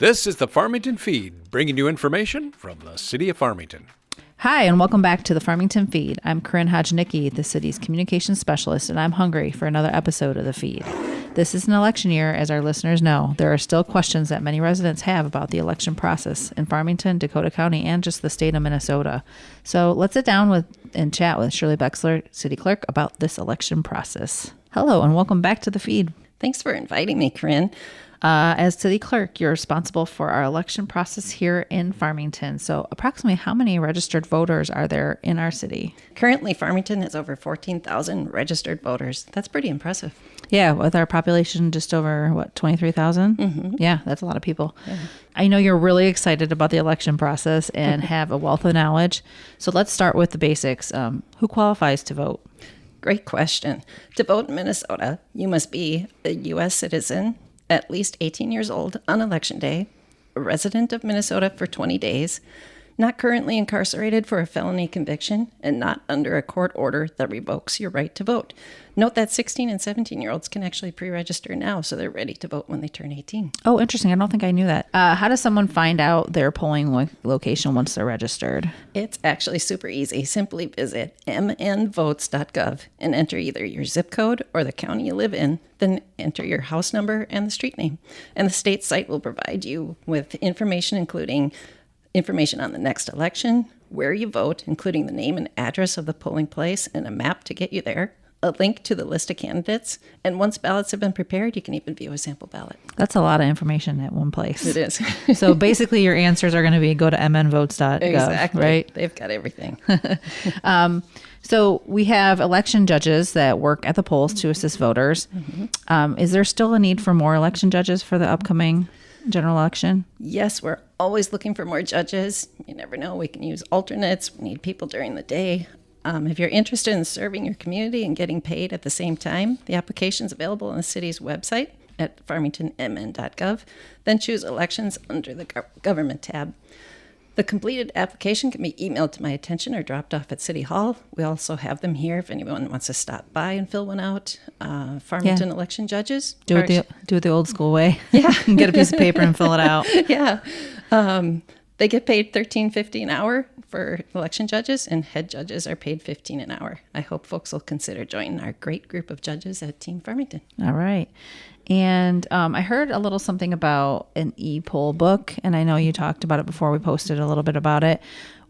This is the Farmington Feed, bringing you information from the city of Farmington. Hi, and welcome back to the Farmington Feed. I'm Caryn Hodgnicki, the city's communications specialist, and I'm hungry for another episode of the Feed. This is an election year, as our listeners know. There are still questions that many residents have about the election process in Farmington, Dakota County, and just the state of Minnesota. So let's sit down and chat with Shirley Buecksler City Clerk about this election process. Hello, and welcome back to the Feed. Thanks for inviting me, Caryn. As city clerk, you're responsible for our election process here in Farmington. So approximately how many registered voters are there in our city? Currently, Farmington has over 14,000 registered voters. That's pretty impressive. Yeah, with our population just over, 23,000? Mm-hmm. Yeah, that's a lot of people. Yeah. I know you're really excited about the election process and have a wealth of knowledge. So let's start with the basics. Who qualifies to vote? Great question. To vote in Minnesota, you must be a U.S. citizen, at least 18 years old on election day, a resident of Minnesota for 20 days, not currently incarcerated for a felony conviction, and not under a court order that revokes your right to vote. Note that 16 and 17-year-olds can actually pre-register now, so they're ready to vote when they turn 18. Oh, interesting. I don't think I knew that. How does someone find out their polling location once they're registered? It's actually super easy. Simply visit mnvotes.gov and enter either your zip code or the county you live in, then enter your house number and the street name. And the state site will provide you with information including information on the next election, where you vote, including the name and address of the polling place and a map to get you there, a link to the list of candidates, and once ballots have been prepared, you can even view a sample ballot. That's a lot of information at one place. It is. So basically your answers are going to be go to mnvotes.gov, Exactly. right? They've got everything. So we have election judges that work at the polls to assist voters. Mm-hmm. Is there still a need for more election judges for the upcoming general election? Yes, we're always looking for more judges. You never know. We can use alternates. We need people during the day. If you're interested in serving your community and getting paid at the same time, the application is available on the city's website at farmingtonmn.gov. Then choose elections under the government tab. The completed application can be emailed to my attention or dropped off at City Hall. We also have them here if anyone wants to stop by and fill one out. Farmington election judges. Do it the old school way. Yeah. Get a piece of paper and fill it out. Yeah. They get paid $13.50 an hour for election judges, and head judges are paid $15 an hour. I hope folks will consider joining our great group of judges at Team Farmington. All right. And I heard a little something about an e-poll book, and I know you talked about it before. We posted a little bit about it.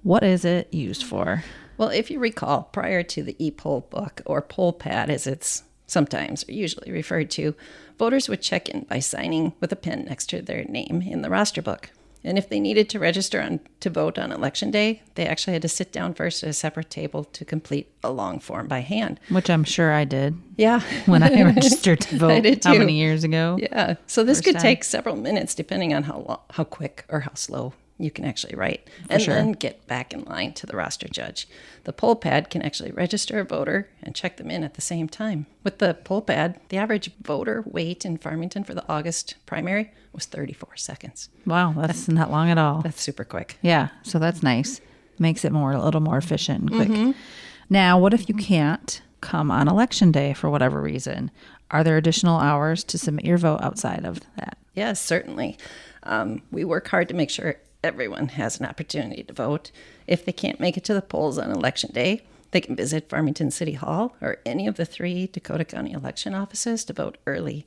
What is it used for? Well, if you recall, prior to the e-poll book, or poll pad as it's sometimes or usually referred to, voters would check in by signing with a pen next to their name in the roster book. And if they needed to register to vote on election day, they actually had to sit down first at a separate table to complete a long form by hand. Which I'm sure I did. Yeah. When I registered to vote. I did too. How many years ago? Yeah. So this could take several minutes depending on how quick or how slow you can actually write. And then get back in line to the roster judge. The poll pad can actually register a voter and check them in at the same time. With the poll pad, the average voter wait in Farmington for the August primary was 34 seconds. Wow, that's not long at all. That's super quick. Yeah, so that's nice. Makes it a little more efficient and quick. Mm-hmm. Now, what if you can't come on election day for whatever reason? Are there additional hours to submit your vote outside of that? Yes, certainly. We work hard to make sure everyone has an opportunity to vote. If they can't make it to the polls on election day, they can visit Farmington City Hall or any of the 3 Dakota County election offices to vote early.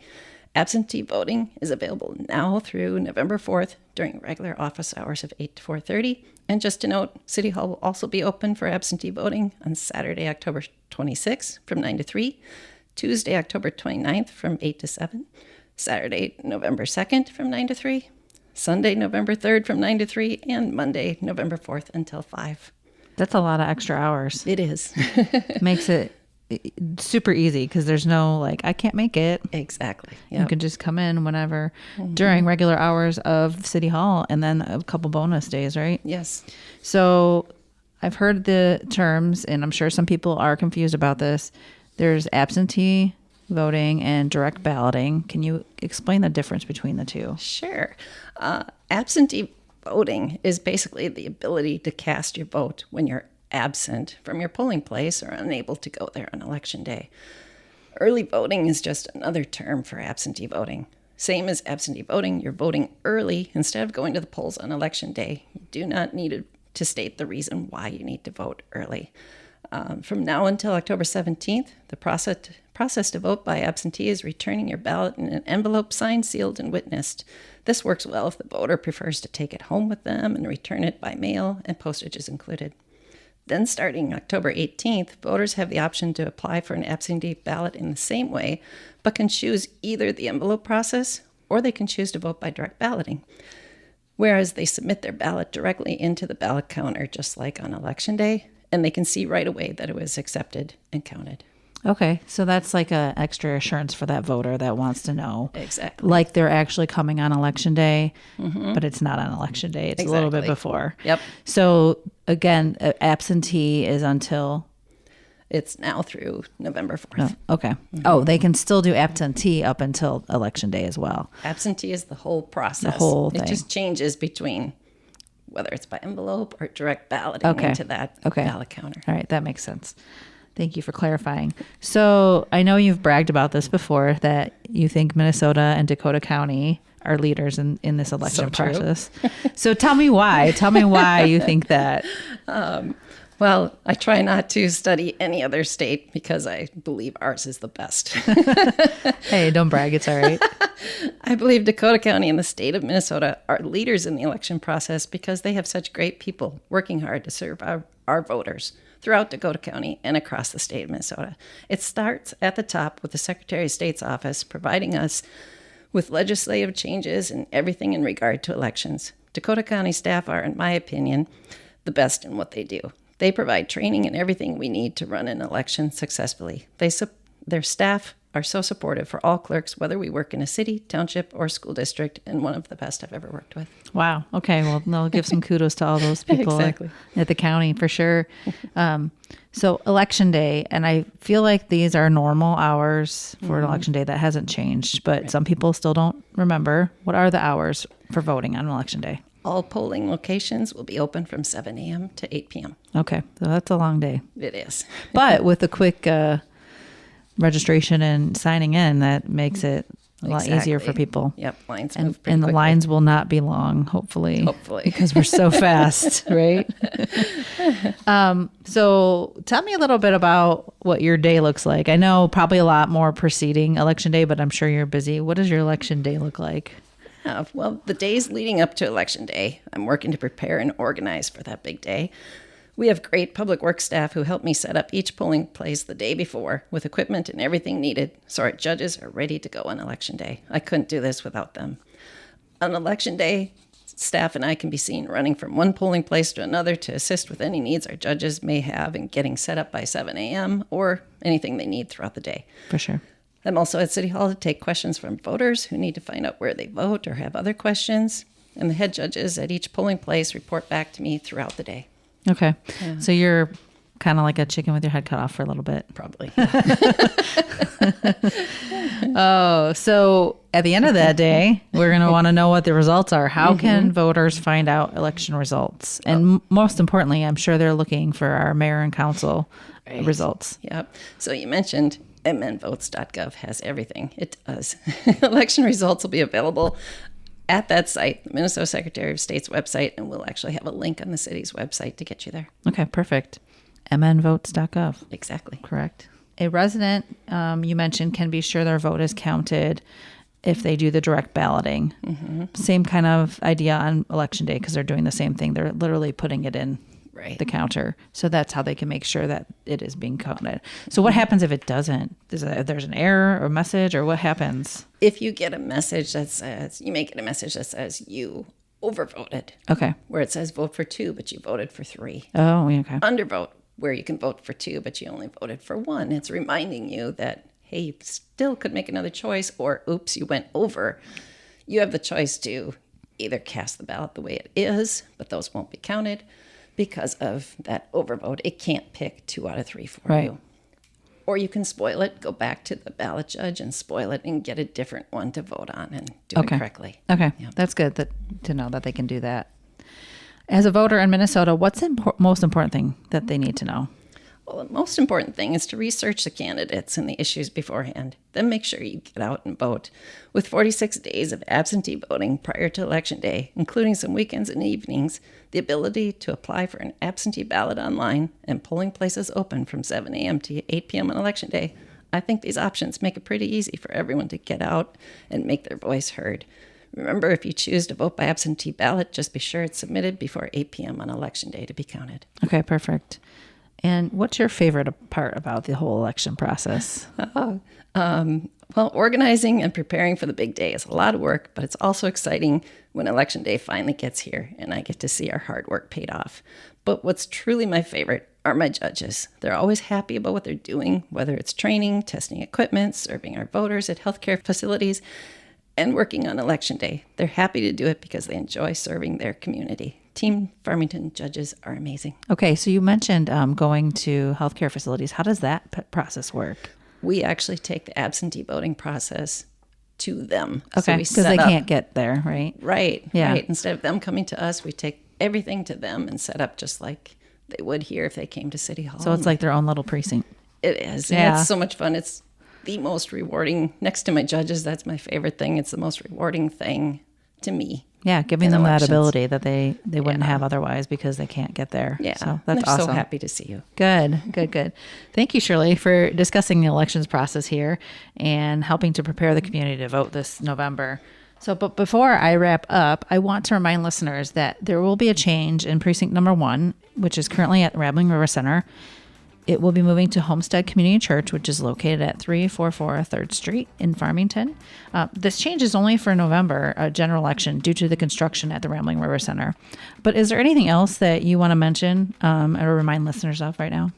Absentee voting is available now through November 4th during regular office hours of 8 to 4:30. And just to note, City Hall will also be open for absentee voting on Saturday, October 26th from 9 to 3, Tuesday, October 29th from 8 to 7, Saturday, November 2nd from 9 to 3, Sunday, November 3rd from 9 to 3, and Monday, November 4th until 5. That's a lot of extra hours. It is. Makes it super easy because there's no I can't make it. Exactly. Yep. You can just come in whenever during regular hours of City Hall and then a couple bonus days, right? Yes. So I've heard the terms, and I'm sure some people are confused about this. There's absentee voting and direct balloting. Can you explain the difference between the two? Sure. Absentee voting is basically the ability to cast your vote when you're absent from your polling place or unable to go there on election day. Early voting is just another term for absentee voting. Same as absentee voting, you're voting early instead of going to the polls on election day. You do not need to state the reason why you need to vote early. From now until October 17th, the process to vote by absentee is returning your ballot in an envelope signed, sealed, and witnessed. This works well if the voter prefers to take it home with them and return it by mail, and postage is included. Then starting October 18th, voters have the option to apply for an absentee ballot in the same way, but can choose either the envelope process or they can choose to vote by direct balloting. Whereas they submit their ballot directly into the ballot counter, just like on election day, and they can see right away that it was accepted and counted. Okay, so that's like a extra assurance for that voter that wants to know. Exactly. Like they're actually coming on election day, but it's not on election day. It's a little bit before. Yep. So again, absentee is until... It's now through November 4th. Oh, okay. Oh, they can still do absentee up until election day as well. Absentee is the whole process. The whole thing. It just changes between whether it's by envelope or direct balloting into that ballot counter. All right, that makes sense. Thank you for clarifying. So I know you've bragged about this before, that you think Minnesota and Dakota County are leaders in this election process. So tell me why. Tell me why you think that. Well, I try not to study any other state because I believe ours is the best. Hey, don't brag. It's all right. I believe Dakota County and the state of Minnesota are leaders in the election process because they have such great people working hard to serve our voters throughout Dakota County and across the state of Minnesota. It starts at the top with the Secretary of State's office providing us with legislative changes and everything in regard to elections. Dakota County staff are, in my opinion, the best in what they do. They provide training and everything we need to run an election successfully. Their staff are so supportive for all clerks, whether we work in a city, township, or school district, and one of the best I've ever worked with. Wow. Okay. Well, I'll give some kudos to all those people at the county for sure. So election day, and I feel like these are normal hours for an election day. That hasn't changed, but some people still don't remember. What are the hours for voting on election day? All polling locations will be open from 7 a.m. to 8 p.m. Okay. So that's a long day. It is. But with a quick registration and signing in, that makes it a lot easier for people. Yep, lines and move pretty and the quickly. lines will not be long, hopefully. Hopefully. Because we're so fast, right? So tell me a little bit about what your day looks like. I know probably a lot more preceding election day, but I'm sure you're busy. What does your election day look like? Well, the days leading up to election day, I'm working to prepare and organize for that big day. We have great public works staff who help me set up each polling place the day before with equipment and everything needed so our judges are ready to go on election day. I couldn't do this without them. On election day, staff and I can be seen running from one polling place to another to assist with any needs our judges may have in getting set up by 7 a.m. or anything they need throughout the day. For sure. I'm also at City Hall to take questions from voters who need to find out where they vote or have other questions. And the head judges at each polling place report back to me throughout the day. Okay. Yeah. So you're kind of like a chicken with your head cut off for a little bit. Probably. Oh, so at the end of that day, we're going to want to know what the results are. How can voters find out election results? And most importantly, I'm sure they're looking for our mayor and council results. Yep. So you mentioned mnvotes.gov has everything. It does. Election results will be available at that site, the Minnesota Secretary of State's website, and we'll actually have a link on the city's website to get you there. Okay, perfect. mnvotes.gov. Exactly. Correct. A resident, you mentioned, can be sure their vote is counted if they do the direct balloting. Same kind of idea on election day because they're doing the same thing. They're literally putting it in the counter. So that's how they can make sure that it is being counted. So what happens if it doesn't? There's an error or message, or what happens? If you get a message that says, you may get a message that says you overvoted. Okay. Where it says vote for 2, but you voted for 3. Oh, okay. Undervote, where you can vote for 2, but you only voted for 1. It's reminding you that, hey, you still could make another choice, or oops, you went over. You have the choice to either cast the ballot the way it is, but those won't be counted. Because of that overvote, it can't pick 2 out of 3 for you. Or you can spoil it, go back to the ballot judge and spoil it and get a different one to vote on and do it correctly. Okay, that's good to know that they can do that. As a voter in Minnesota, what's the most important thing that they need to know? Well, the most important thing is to research the candidates and the issues beforehand. Then make sure you get out and vote. With 46 days of absentee voting prior to Election Day, including some weekends and evenings, the ability to apply for an absentee ballot online, and polling places open from 7 a.m. to 8 p.m. on Election Day, I think these options make it pretty easy for everyone to get out and make their voice heard. Remember, if you choose to vote by absentee ballot, just be sure it's submitted before 8 p.m. on Election Day to be counted. Okay, perfect. And what's your favorite part about the whole election process? Well, organizing and preparing for the big day is a lot of work, but it's also exciting when Election Day finally gets here and I get to see our hard work paid off. But what's truly my favorite are my judges. They're always happy about what they're doing, whether it's training, testing equipment, serving our voters at healthcare facilities, and working on Election Day. They're happy to do it because they enjoy serving their community. Team Farmington judges are amazing. Okay, so you mentioned going to healthcare facilities. How does that process work? We actually take the absentee voting process to them. Okay, because they can't get there, right? Right, yeah. Right. Instead of them coming to us, we take everything to them and set up just like they would here if they came to City Hall. So it's like their own little precinct. It is. And Yeah. it's so much fun. It's the most rewarding. Next to my judges, that's my favorite thing. It's the most rewarding thing to me. Yeah, giving in them elections. that ability that they wouldn't have otherwise because they can't get there. Yeah, So that's they're awesome. so happy to see you. Good. Thank you, Shirley, for discussing the elections process here and helping to prepare the community to vote this November. So, but before I wrap up, I want to remind listeners that there will be a change in precinct number 1, which is currently at Rambling River Center. It will be moving to Homestead Community Church, which is located at 344 3rd Street in Farmington. This change is only for November, a general election, due to the construction at the Rambling River Center. But is there anything else that you want to mention or remind listeners of right now?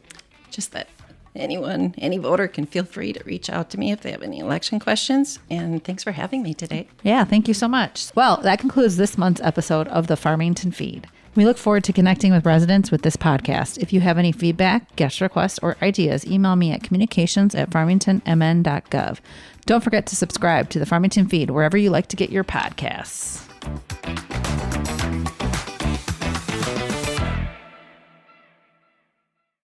Just that any voter can feel free to reach out to me if they have any election questions. And thanks for having me today. Yeah, thank you so much. Well, that concludes this month's episode of the Farmington Feed. We look forward to connecting with residents with this podcast. If you have any feedback, guest requests, or ideas, email me at communications@farmingtonmn.gov. Don't forget to subscribe to the Farmington Feed wherever you like to get your podcasts.